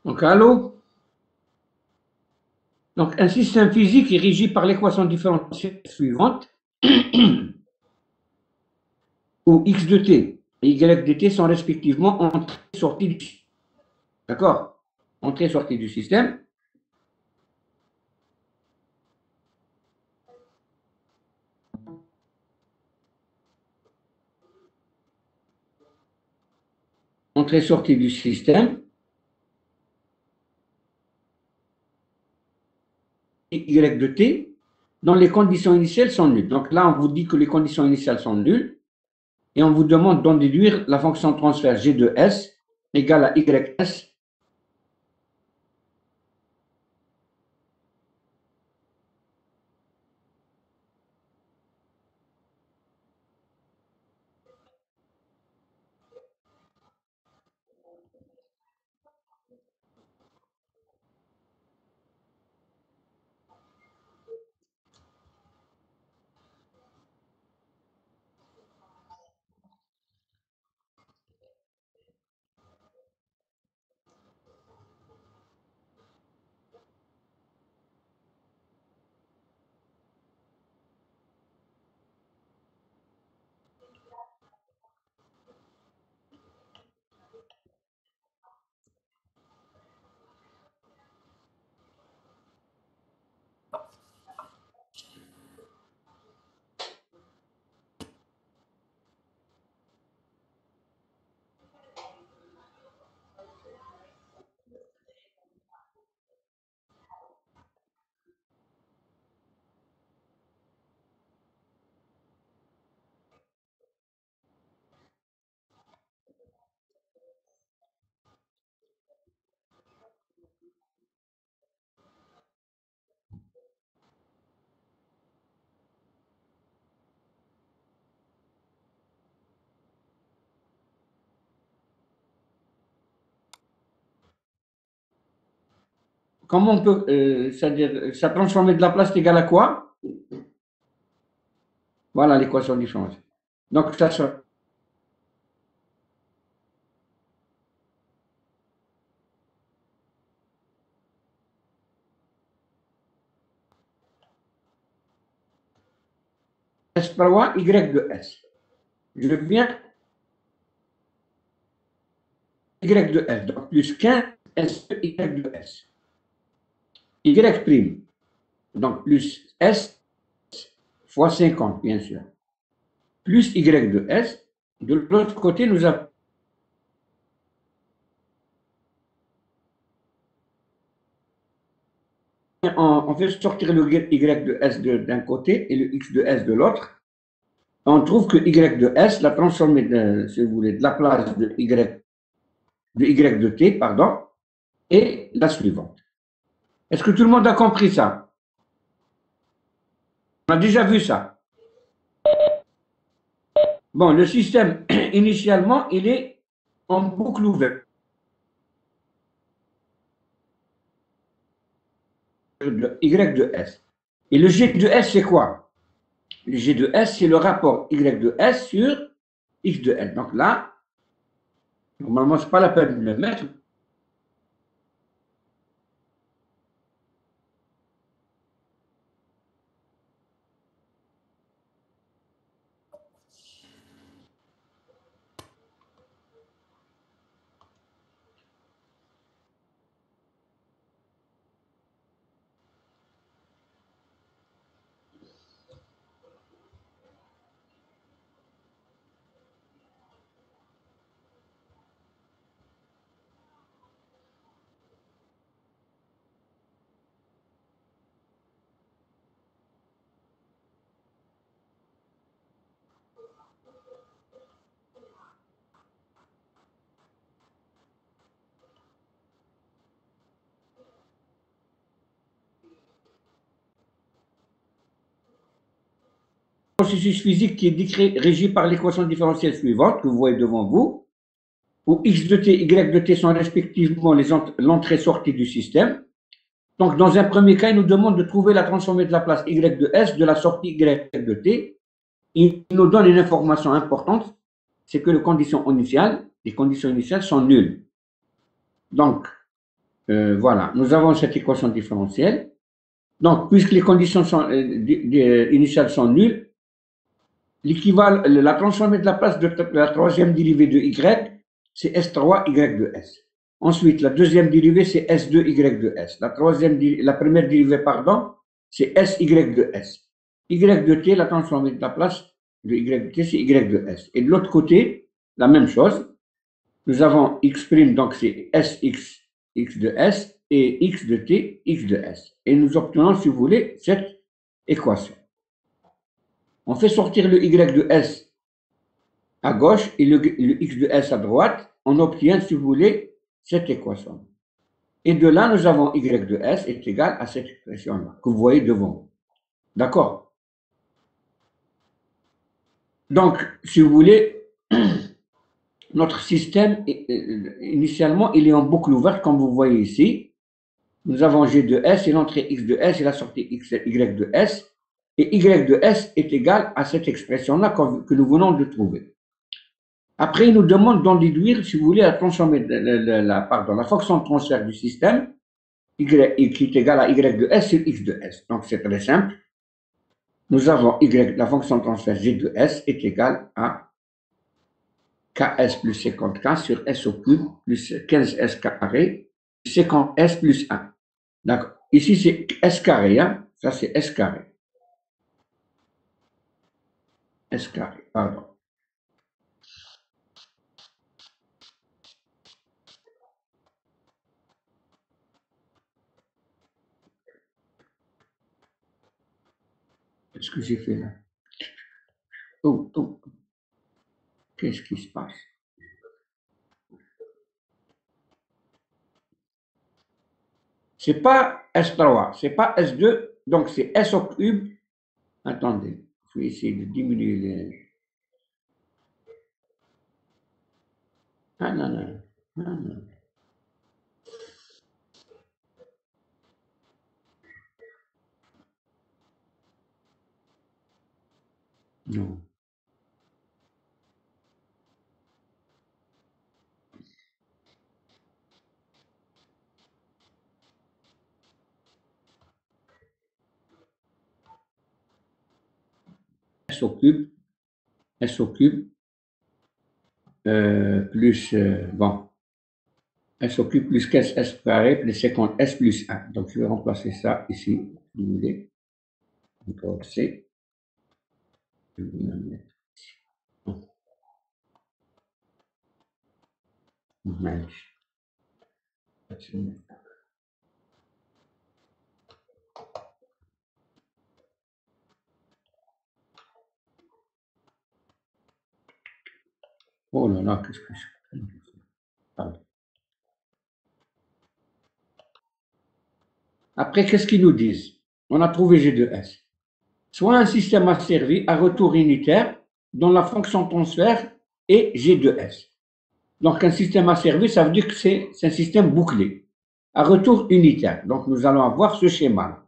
Donc, allô? Donc, un système physique est régi par l'équation différentielle suivante, où x de t et y de t sont respectivement entrées et sorties du système. D'accord? Entrée et sortie du système. Entrée et sortie du système. Y de t, dont les conditions initiales sont nulles. Donc là, on vous dit que les conditions initiales sont nulles et on vous demande d'en déduire la fonction transfert g de s égale à ys. Comment on peut, c'est-à-dire, ça transformer de la place égale à quoi? Voilà l'équation différentielle. Donc, ça sera S par Y de S. Je viens Y de S, donc plus 15 S de Y de S. Y prime, donc plus S fois 50, bien sûr, plus Y de S. De l'autre côté, nous avons on fait sortir le Y de S d'un côté et le X de S de l'autre. On trouve que Y de S, la transformée, si vous voulez, de la place de Y de T, pardon, est la suivante. Est-ce que tout le monde a compris ça? On a déjà vu ça. Bon, le système, initialement, il est en boucle ouverte. De Y de S. Et le G de S, c'est quoi? Le G de S, c'est le rapport Y de S sur X de S. Donc là, normalement, ce n'est pas la peine de le mettre. Processus physique qui est régi par l'équation différentielle suivante que vous voyez devant vous, où X de t, Y de t sont respectivement l'entrée-sortie du système. Donc, dans un premier cas, il nous demande de trouver la transformée de la place Y de S de la sortie Y de t. Il nous donne une information importante, c'est que les conditions initiales sont nulles. Donc, voilà, nous avons cette équation différentielle. Donc, puisque les conditions initiales sont nulles, la transformée de la place de la troisième dérivée de y, c'est S3 y de S. Ensuite, la deuxième dérivée, c'est S2 y de S. La première dérivée, pardon, c'est SY de S. Y de t, la transformée de la place de y de t, c'est y de S. Et de l'autre côté, la même chose. Nous avons x', donc c'est Sx x de S, et x de t, x de S. Et nous obtenons, si vous voulez, cette équation. On fait sortir le y de S à gauche et le x de S à droite. On obtient, si vous voulez, cette équation. Et de là, nous avons y de S est égal à cette expression-là, que vous voyez devant vous. D'accord? Donc, si vous voulez, notre système, initialement, il est en boucle ouverte, comme vous voyez ici. Nous avons G de S et l'entrée X de S et la sortie Y de S. Et Y de S est égal à cette expression-là que nous venons de trouver. Après, il nous demande d'en déduire, si vous voulez, la fonction de transfert du système, qui est égale à Y de S sur X de S. Donc, c'est très simple. Nous avons la fonction de transfert G de S est égale à KS plus 50K sur S au cube plus 15S carré, 50S plus 1. D'accord. Ici, c'est S carré, hein. Ça, c'est S carré. S carré, pardon. Qu'est-ce que j'ai fait là? Oh, oh. Qu'est-ce qui se passe? C'est pas S3, c'est pas S2, donc c'est S au cube. Attendez, je vais essayer de diminuer les. Ah non, non, non, non. Non. S au cube, S au cube, plus, bon, S au cube plus 15S carré plus 50S plus 1. Donc, je vais remplacer ça ici, si vous voulez. Donc, C. Je vais le mettre ici. Oh là là, qu'est-ce que je fais? Après, qu'est-ce qu'ils nous disent? On a trouvé G de S. Soit un système asservi à retour unitaire dont la fonction transfert est G de S. Donc, un système asservi, ça veut dire que c'est un système bouclé, à retour unitaire. Donc, nous allons avoir ce schéma.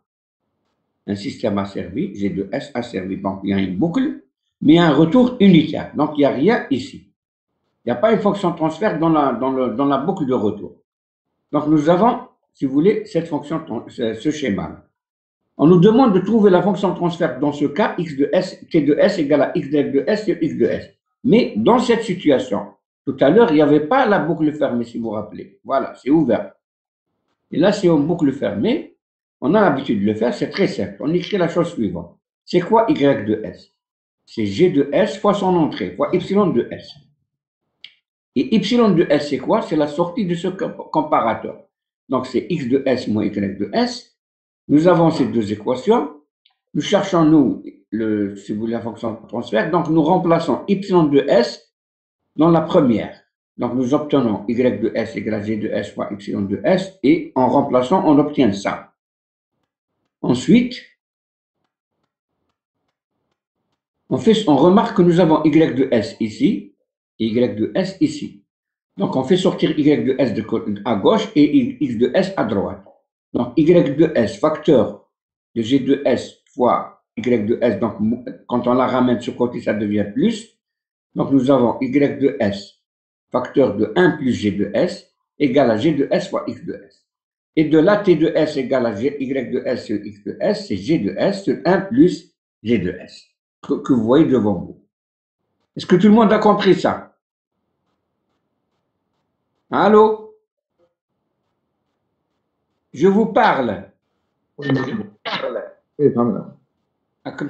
Un système asservi, G de S asservi. Donc, il y a une boucle, mais il y a un retour unitaire. Donc, il n'y a rien ici. Il n'y a pas une fonction transfert dans la boucle de retour. Donc, nous avons, si vous voulez, cette fonction, ce schéma. On nous demande de trouver la fonction de transfert dans ce cas, x de s, t de s égale à x de s sur x de s. Mais dans cette situation, tout à l'heure, il n'y avait pas la boucle fermée, si vous vous rappelez. Voilà, c'est ouvert. Et là, c'est une boucle fermée. On a l'habitude de le faire, c'est très simple. On écrit la chose suivante. C'est quoi y de s? C'est g de s fois son entrée, fois y de s. Et y de s, c'est quoi? C'est la sortie de ce comparateur. Donc, c'est x de s moins y de s. Nous avons ces deux équations. Nous cherchons, nous, si vous voulez, la fonction de transfert. Donc, nous remplaçons y de s dans la première. Donc, nous obtenons y de s égale à g de s fois y de s. Et en remplaçant, on obtient ça. Ensuite, on remarque que nous avons y de s ici et y de s ici. Donc, on fait sortir y de s à gauche et x de s à droite. Donc, y de s, facteur de g de s fois y de s. Donc, quand on la ramène sur côté, ça devient plus. Donc, nous avons y de s, facteur de 1 plus g de s, égale à g de s fois x de s. Et de là, T de S égale à Y de S sur X de S, c'est G de S sur 1 plus G de S, que vous voyez devant vous. Est-ce que tout le monde a compris ça? Allô? Je vous parle. Oui, monsieur. Oui, فهمنا. Comme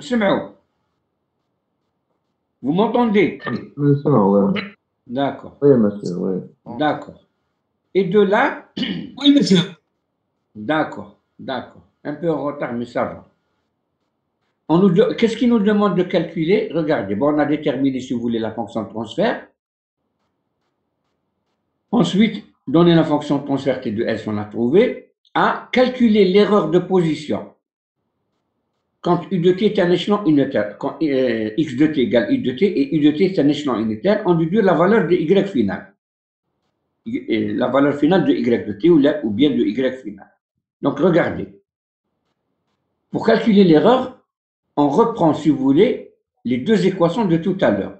vous m'entendez? Oui, ça, ouais. D'accord. Oui, monsieur, oui. D'accord. Et de là, Oui, monsieur. d'accord, d'accord. Un peu en retard, mais ça va. Qu'est-ce qu'il nous demande de calculer? Regardez, bon, on a déterminé, si vous voulez, la fonction de transfert. Ensuite, donner la fonction de transfert T de S, on a trouvé. À calculer l'erreur de position. Quand U de T est un échelon unitaire, quand X de T égale U de T et U de T est un échelon unitaire, on déduit la valeur de Y finale. La valeur finale de Y de T ou bien de Y finale. Donc, regardez. Pour calculer l'erreur, on reprend, si vous voulez, les deux équations de tout à l'heure.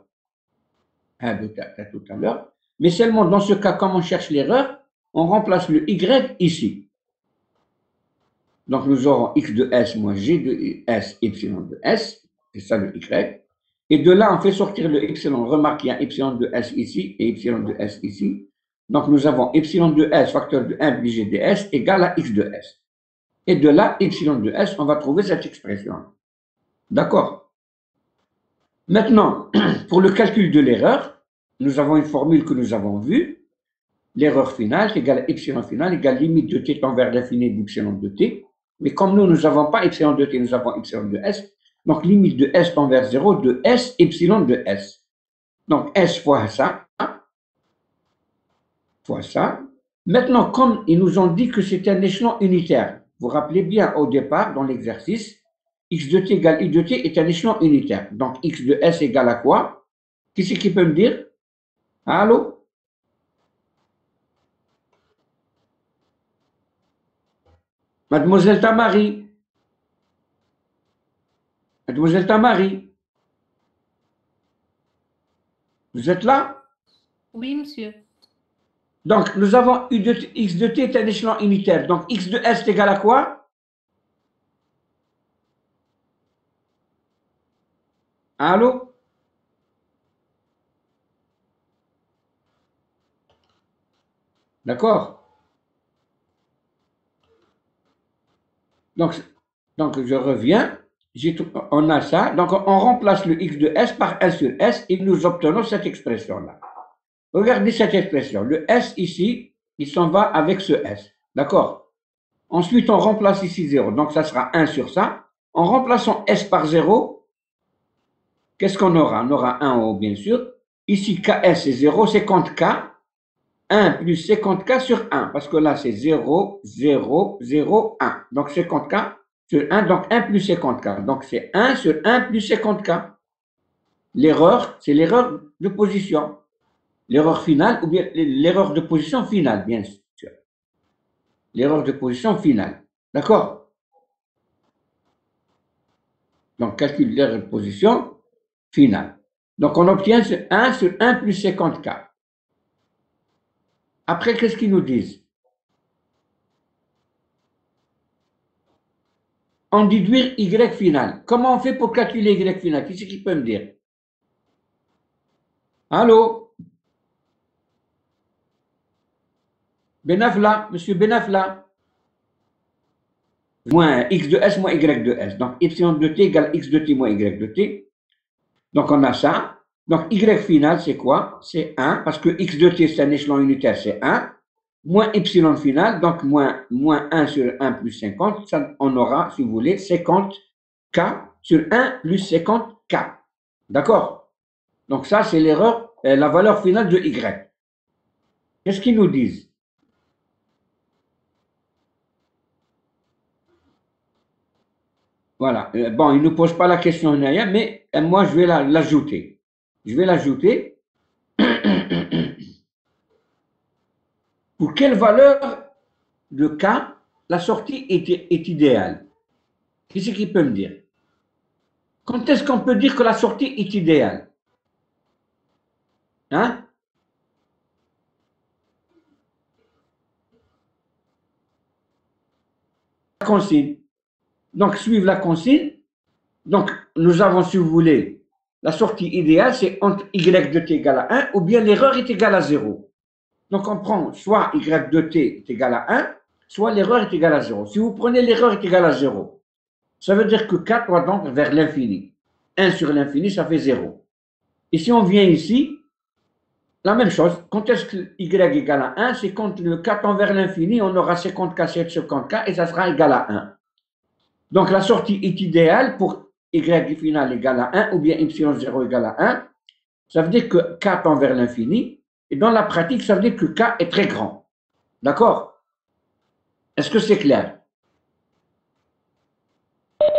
De tout à l'heure. Mais seulement dans ce cas, comme on cherche l'erreur, on remplace le Y ici. Donc, nous aurons X de S moins G de S, epsilon de S. C'est ça le Y. Et de là, on fait sortir le epsilon. Remarque qu'il y a epsilon de S ici et epsilon de S ici. Donc, nous avons epsilon de S, facteur de 1 plus G de S, égale à X de S. Et de là, epsilon de S, on va trouver cette expression. D'accord? Maintenant, pour le calcul de l'erreur, nous avons une formule que nous avons vue. L'erreur finale est égale à epsilon final égale limite de t tend vers l'infini d'epsilon de t. Mais comme nous n'avons pas epsilon de t, nous avons epsilon de s. Donc, limite de s tend vers 0 de s epsilon de s. Donc, s fois ça, fois ça. Maintenant, comme ils nous ont dit que c'est un échelon unitaire, vous vous rappelez bien au départ, dans l'exercice, x de t égale y de t est un échelon unitaire. Donc, x de s égale à quoi? Qui c'est qui peut me dire? Allô? Mademoiselle Tamari. Mademoiselle Tamari. Vous êtes là? Oui, monsieur. Donc, nous avons U de t, x de t est un échelon unitaire. Donc, x de s est égal à quoi? Allô? D'accord? Donc, je reviens. On a ça. Donc, on remplace le x de s par s sur s et nous obtenons cette expression-là. Regardez cette expression. Le s ici, il s'en va avec ce s. D'accord? Ensuite, on remplace ici 0. Donc, ça sera 1 sur ça. En remplaçant s par 0, qu'est-ce qu'on aura? On aura 1 en haut, bien sûr. Ici, ks c'est 0, c'est compte k. 1 plus 50k sur 1, parce que là, c'est 0, 0, 0, 1. Donc, 50k sur 1, donc 1 plus 50k. Donc, c'est 1 sur 1 plus 50k. L'erreur, c'est l'erreur de position. L'erreur finale, ou bien l'erreur de position finale, bien sûr. L'erreur de position finale. D'accord? Donc, calcul l'erreur de position finale. Donc, on obtient 1 sur 1 plus 50k. Après, qu'est-ce qu'ils nous disent? En déduire Y final. Comment on fait pour calculer Y final? Qui c'est qui peut me dire? Allô? Benafla, monsieur Benafla. Moins X de S moins Y de S. Donc, epsilon de T égale X de T moins Y de T. Donc, on a ça. Donc, Y final, c'est quoi? C'est 1, parce que X de T, c'est un échelon unitaire, c'est 1. Moins epsilon final, donc moins 1 sur 1 plus 50. Ça, on aura, si vous voulez, 50K sur 1 plus 50K. D'accord? Donc, ça, c'est l'erreur, la valeur finale de Y. Qu'est-ce qu'ils nous disent? Voilà. Bon, ils ne nous posent pas la question, mais moi, je vais l'ajouter. Je vais l'ajouter. Pour quelle valeur de K la sortie est idéale? Qui c'est qui peut me dire? Quand est-ce qu'on peut dire que la sortie est idéale? Hein? consigne. Donc, suivre la consigne. Donc, nous avons, si vous voulez, la sortie idéale, c'est entre y de t égale à 1 ou bien l'erreur est égale à 0. Donc, on prend soit y de t est égal à 1, soit l'erreur est égale à 0. Si vous prenez l'erreur est égale à 0, ça veut dire que k doit donc vers l'infini. 1 sur l'infini, ça fait 0. Et si on vient ici, la même chose. Quand est-ce que y égale à 1, c'est quand le k tend vers l'infini, on aura 50k, 50k, et ça sera égal à 1. Donc, la sortie est idéale pour y final égale à 1 ou bien y0 égale à 1. Ça veut dire que k tend vers l'infini. Et dans la pratique, ça veut dire que k est très grand. D'accord? Est-ce que c'est clair?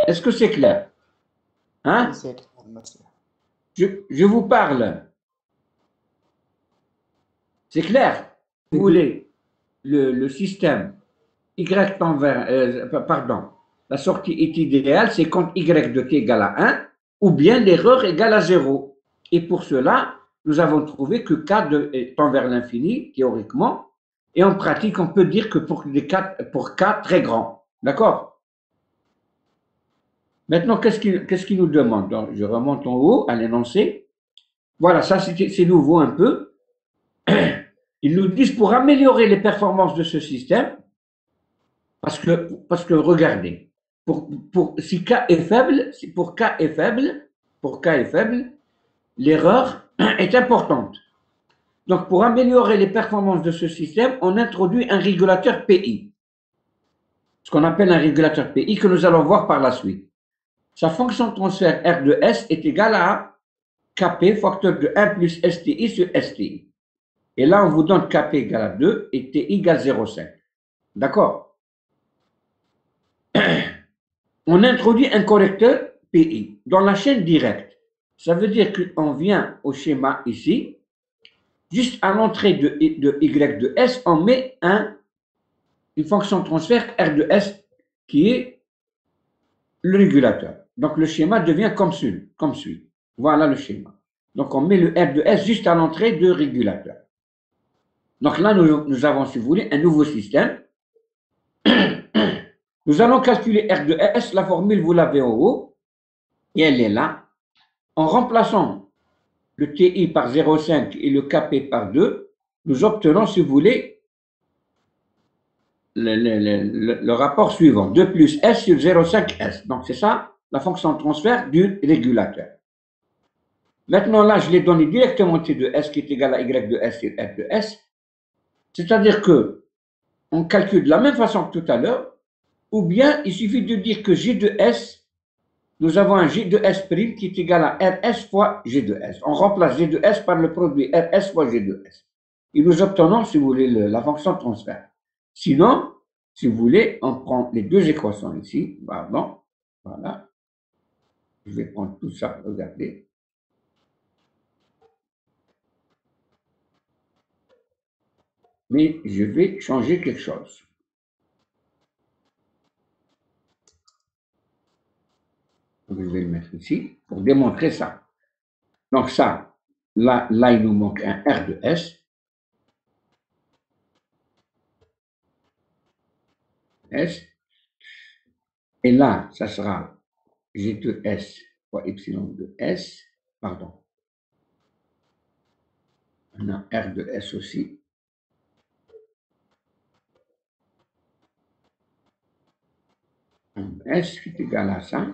Est-ce que c'est clair? Hein? Je vous parle. C'est clair? Vous voulez le système y tend vers, pardon, la sortie est idéale, c'est quand y de t égale à 1 ou bien l'erreur égale à 0. Et pour cela, nous avons trouvé que k tend vers l'infini, théoriquement, et en pratique, on peut dire que pour k très grand. D'accord? Maintenant, qu'est-ce qu'il nous demande? Donc, je remonte en haut à l'énoncé. Voilà, ça c'est nouveau un peu. Ils nous disent pour améliorer les performances de ce système, parce que regardez, si K est faible, pour K est faible, l'erreur est importante. Donc, pour améliorer les performances de ce système, on introduit un régulateur PI. Ce qu'on appelle un régulateur PI que nous allons voir par la suite. Sa fonction de transfert R de S est égale à Kp, facteur de 1 plus STI sur STI. Et là, on vous donne Kp égale à 2 et Ti égale 0,5. D'accord? On introduit un correcteur PI dans la chaîne directe. Ça veut dire qu'on vient au schéma ici, juste à l'entrée de Y de S, on met une fonction de transfert R de S qui est le régulateur. Donc le schéma devient comme suit. Voilà le schéma. Donc on met le R de S juste à l'entrée de régulateur. Donc là, nous avons, si vous voulez, un nouveau système. Nous allons calculer R de S, la formule, vous l'avez en haut, et elle est là. En remplaçant le TI par 0,5 et le KP par 2, nous obtenons, si vous voulez, le rapport suivant, 2 plus S sur 0,5 S. Donc c'est ça, la fonction de transfert du régulateur. Maintenant, là, je l'ai donné directement T de S qui est égal à Y de S sur F de S. C'est-à-dire que on calcule de la même façon que tout à l'heure, ou bien il suffit de dire que G de S, nous avons un G de S' qui est égal à RS fois G de S. On remplace G de S par le produit RS fois G de S. Et nous obtenons, si vous voulez, la fonction de transfert. Sinon, si vous voulez, on prend les deux équations ici, pardon, voilà. Je vais prendre tout ça, regardez. Mais je vais changer quelque chose. Donc, je vais le mettre ici pour démontrer ça. Donc ça, là il nous manque un R de S. S. Et là, ça sera G de S fois epsilon de S. Pardon. On a R de S aussi. S qui est égal à ça.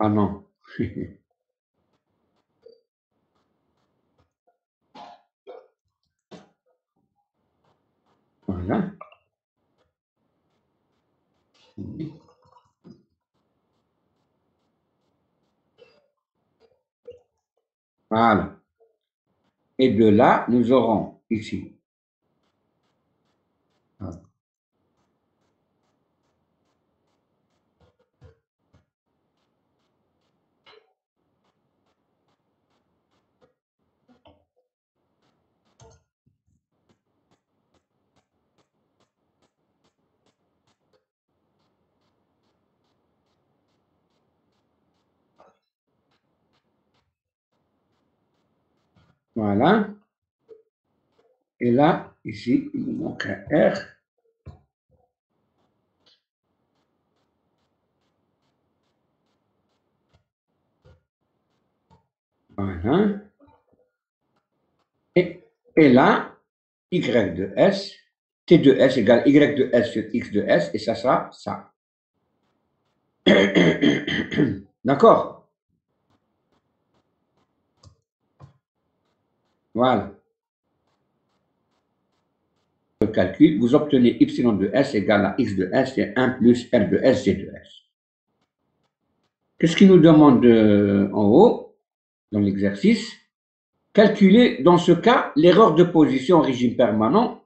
Ah non. Voilà. Voilà. Et de là, nous aurons ici. Voilà. Et là, ici, il nous manque un R. Voilà. Et là, Y de S, T de S égale Y de S sur X de S, et ça sera ça. D'accord? Voilà. Le calcul, vous obtenez Y de S égale à X de S, c'est 1 plus R de S, G de S. Qu'est-ce qu'il nous demande en haut, dans l'exercice? Calculer, dans ce cas, l'erreur de position en régime permanent,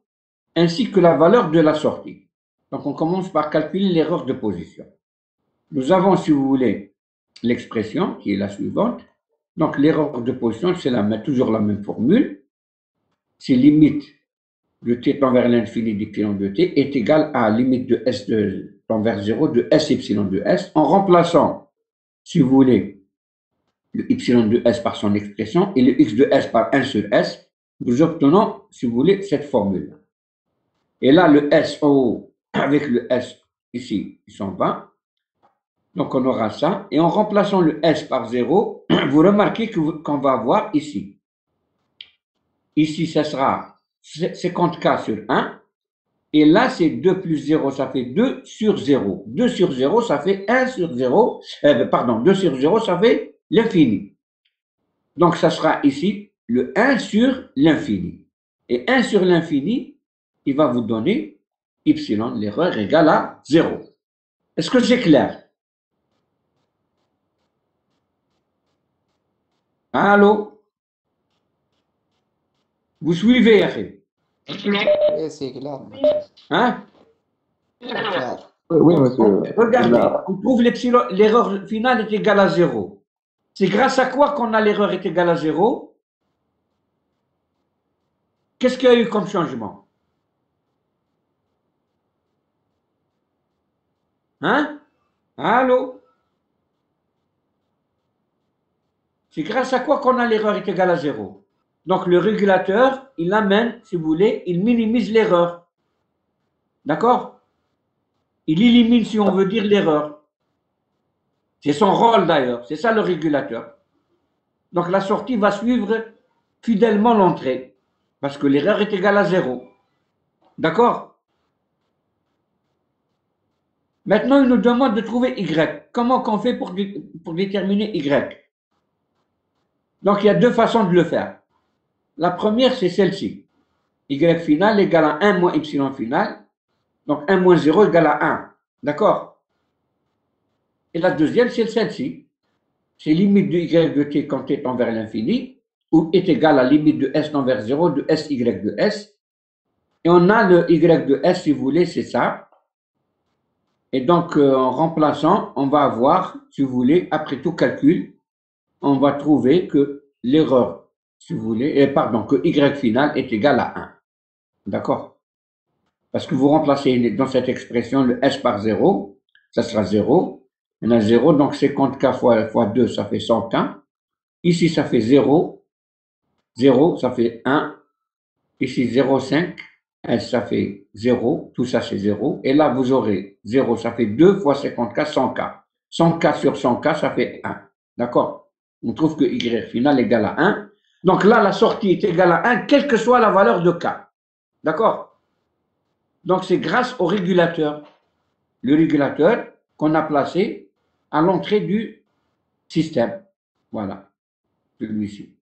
ainsi que la valeur de la sortie. Donc, on commence par calculer l'erreur de position. Nous avons, si vous voulez, l'expression qui est la suivante. Donc, l'erreur de position, c'est toujours la même formule. C'est limite de t tend vers l'infini d'epsilon de t est égale à limite de s tend vers 0 de s epsilon de s, en remplaçant, si vous voulez, le epsilon de s par son expression et le x de s par 1 sur s, nous obtenons, si vous voulez, cette formule. Et là, le s en haut, avec le s ici, il s'en va. Donc, on aura ça. Et en remplaçant le S par 0, vous remarquez qu'on va avoir ici. Ici, ça sera 50K sur 1. Et là, c'est 2 plus 0, ça fait 2 sur 0. 2 sur 0, ça fait 1 sur 0. Pardon, 2 sur 0, ça fait l'infini. Donc, ça sera ici le 1 sur l'infini. Et 1 sur l'infini, il va vous donner epsilon, l'erreur égale à 0. Est-ce que c'est clair? Allô? Vous suivez, Yahé? Oui, c'est clair. Hein? C'est clair. Oui, monsieur. Regardez, Là, on trouve l'erreur finale est égale à 0. C'est grâce à quoi qu'on a l'erreur est égale à 0? Qu'est-ce qu'il y a eu comme changement? Hein? Allô? C'est grâce à quoi qu'on a l'erreur est égale à 0? Donc le régulateur, il amène, si vous voulez, il minimise l'erreur. D'accord? Il élimine, si on veut dire, l'erreur. C'est son rôle d'ailleurs, c'est ça le régulateur. Donc la sortie va suivre fidèlement l'entrée, parce que l'erreur est égale à 0. D'accord? Maintenant, il nous demande de trouver Y. Comment qu'on fait pour déterminer Y? Donc, il y a deux façons de le faire. La première, c'est celle-ci. Y final égale à 1 moins epsilon final. Donc, 1 moins 0 égale à 1. D'accord? Et la deuxième, c'est celle-ci. C'est limite de Y de t quand t tend vers l'infini, ou est égal à limite de S tend vers 0 de SY de S. Et on a le Y de S, si vous voulez, c'est ça. Et donc, en remplaçant, on va avoir, si vous voulez, après tout calcul, on va trouver que l'erreur, si vous voulez, pardon, que Y final est égal à 1. D'accord? Parce que vous remplacez dans cette expression le S par 0, ça sera 0. On a 0, donc 50K fois 2, ça fait 100K. Ici, ça fait 0. 0, ça fait 1. Ici, 0,5. S, ça fait 0. Tout ça, c'est 0. Et là, vous aurez 0, ça fait 2 fois 50K, 100K. 100K sur 100K, ça fait 1. D'accord? On trouve que Y final égale à 1. Donc là, la sortie est égale à 1, quelle que soit la valeur de K. D'accord? Donc c'est grâce au régulateur. Le régulateur qu'on a placé à l'entrée du système. Voilà. Celui-ci.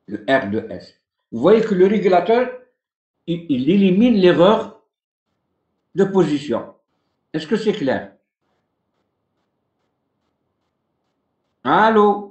Le R de S. Vous voyez que le régulateur, il élimine l'erreur de position. Est-ce que c'est clair? Allô?